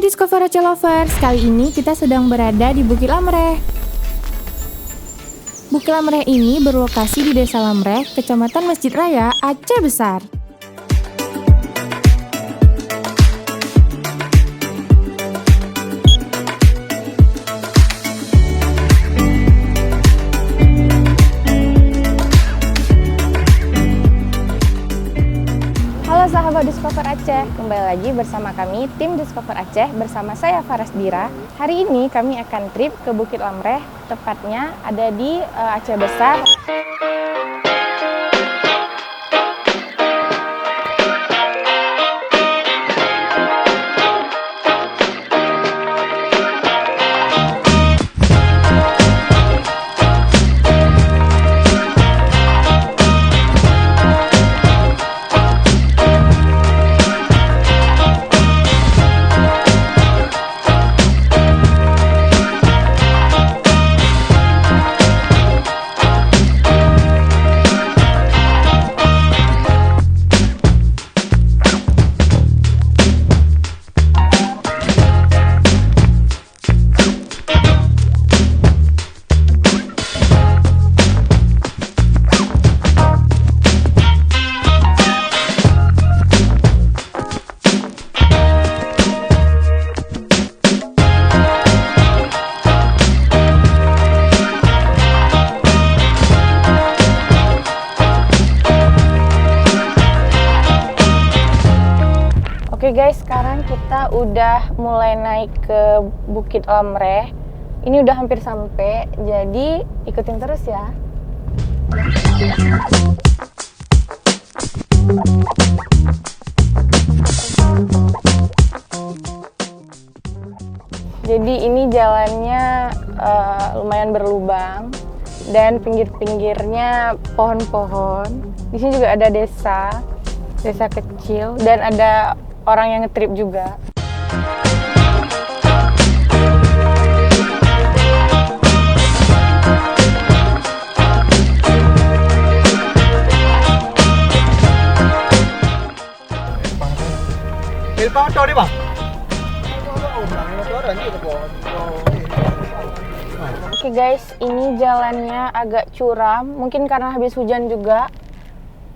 Hai Discover Aceh Lovers, kali ini kita sedang berada di Bukit Lamreh. Bukit Lamreh ini berlokasi di Desa Lamreh, Kecamatan Masjid Raya, Aceh Besar. Halo sahabat Discover Aceh, kembali lagi bersama kami tim Discover Aceh bersama saya Farasdira. Hari ini kami akan trip ke Bukit Lamreh, tepatnya ada di Aceh Besar. Oke guys, sekarang kita udah mulai naik ke Bukit Lamreh. Ini udah hampir sampai, jadi ikutin terus ya. Jadi ini jalannya lumayan berlubang dan pinggir-pinggirnya pohon-pohon. Di sini juga ada desa kecil dan ada orang yang ngetrip juga. Oke guys, ini jalannya agak curam, mungkin karena habis hujan juga,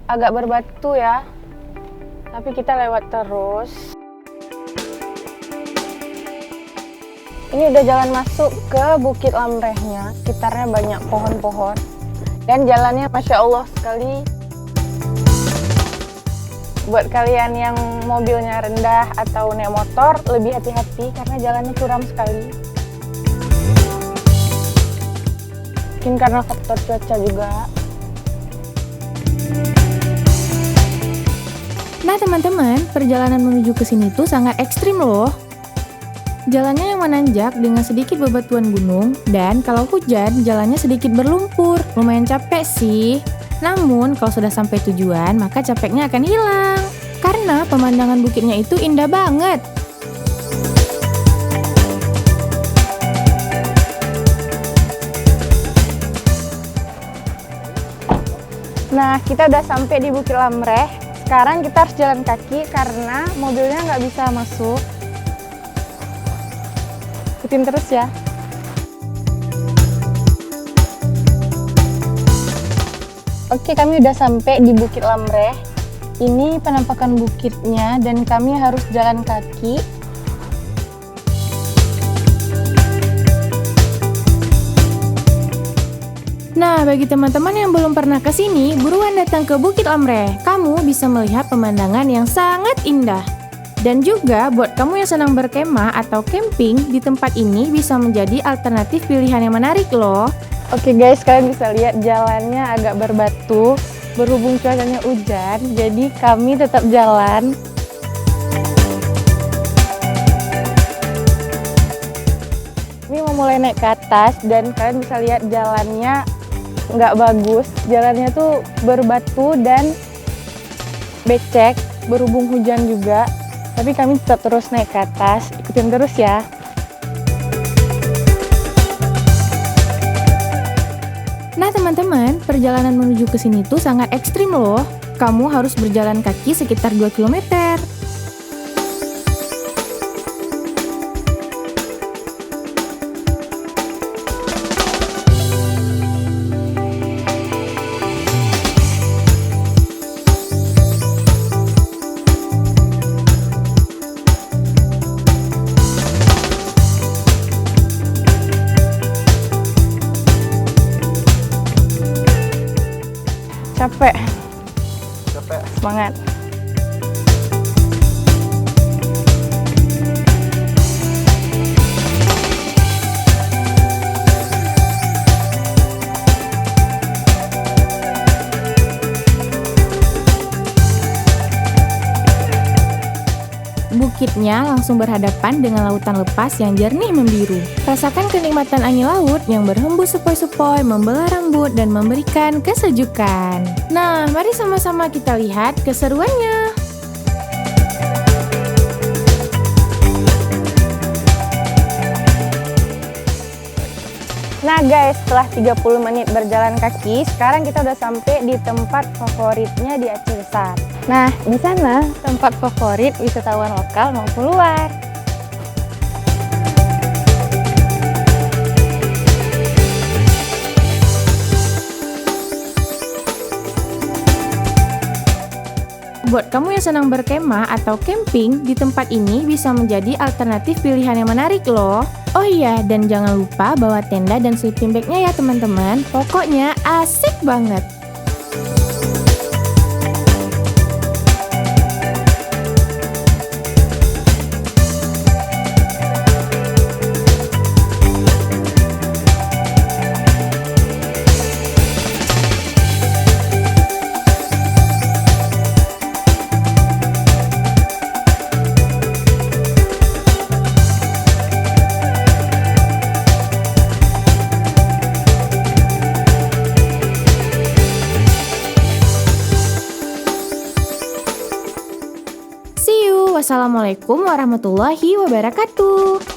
agak berbatu ya. Tapi kita lewat terus. Ini udah jalan masuk ke Bukit Lamrehnya. Sekitarnya banyak pohon-pohon. Dan jalannya Masya Allah sekali. Buat kalian yang mobilnya rendah atau naik motor, lebih hati-hati karena jalannya curam sekali. Mungkin karena faktor cuaca juga. Nah teman-teman, perjalanan menuju ke sini tuh sangat ekstrim loh. Jalannya yang menanjak dengan sedikit bebatuan gunung, dan kalau hujan jalannya sedikit berlumpur. Lumayan capek sih. Namun kalau sudah sampai tujuan, maka capeknya akan hilang. Karena pemandangan bukitnya itu indah banget. Nah, kita udah sampai di Bukit Lamreh. Sekarang kita harus jalan kaki karena mobilnya nggak bisa masuk. Ikutin terus ya. Oke, kami udah sampai di Bukit Lamreh. Ini penampakan bukitnya dan kami harus jalan kaki. Nah, bagi teman-teman yang belum pernah ke sini, buruan datang ke Bukit Lamreh. Kamu bisa melihat pemandangan yang sangat indah. Dan juga buat kamu yang senang berkemah atau camping, di tempat ini bisa menjadi alternatif pilihan yang menarik loh. Oke guys, kalian bisa lihat jalannya agak berbatu. Berhubung cuacanya hujan, jadi kami tetap jalan. Ini mau mulai naik ke atas dan kalian bisa lihat jalannya nggak bagus, jalannya tuh berbatu dan becek, berhubung hujan juga. Tapi kami tetap terus naik ke atas, ikutin terus ya. Nah teman-teman, perjalanan menuju ke sini tuh sangat ekstrim loh. Kamu harus berjalan kaki sekitar 2 km. Capek. Capek. Semangat. Bukitnya langsung berhadapan dengan lautan lepas yang jernih membiru. Rasakan kenikmatan angin laut yang berhembus sepoi-sepoi, membelah rambut dan memberikan kesejukan. Nah, mari sama-sama kita lihat keseruannya. Nah guys, setelah 30 menit berjalan kaki, sekarang kita udah sampai di tempat favoritnya di Aceh Besar. Nah, di sana tempat favorit wisatawan lokal maupun luar. Buat kamu yang senang berkemah atau camping, di tempat ini bisa menjadi alternatif pilihan yang menarik loh. Oh iya, dan jangan lupa bawa tenda dan sleeping bag-nya ya teman-teman. Pokoknya asik banget. See you. Wassalamualaikum warahmatullahi wabarakatuh.